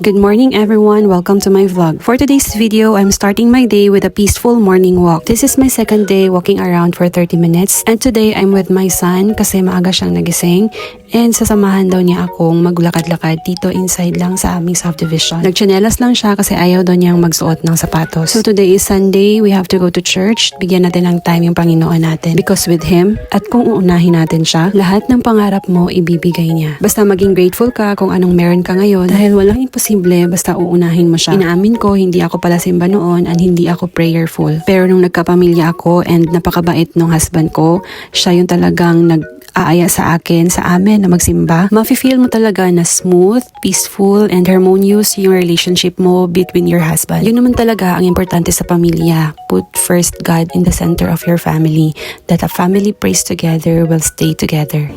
Good morning everyone, welcome to my vlog. For today's video, I'm starting my day with a peaceful morning walk. This is my second day walking around for 30 minutes and today I'm with my son kasi maaga siyang nagising and sasamahan daw niya akong maglakad-lakad dito inside lang sa aming subdivision. Nagchanelas lang siya kasi ayaw daw niyang magsuot ng sapatos. So today is Sunday, we have to go to church. Bigyan natin ng time yung Panginoon natin because with Him at kung uunahin natin siya, lahat ng pangarap mo ibibigay niya. Basta maging grateful ka kung anong meron ka ngayon dahil walang imposible basta uunahin mo siya. Inaamin ko, hindi ako pala simba noon and hindi ako prayerful. Pero nung nagkapamilya ako and napakabait nung husband ko, siya yung talagang nag-aaya sa akin, sa amin na magsimba. Mafe-feel mo talaga na smooth, peaceful, and harmonious yung relationship mo between your husband. Yun naman talaga ang importante sa pamilya. Put first God in the center of your family. That a family prays together will stay together.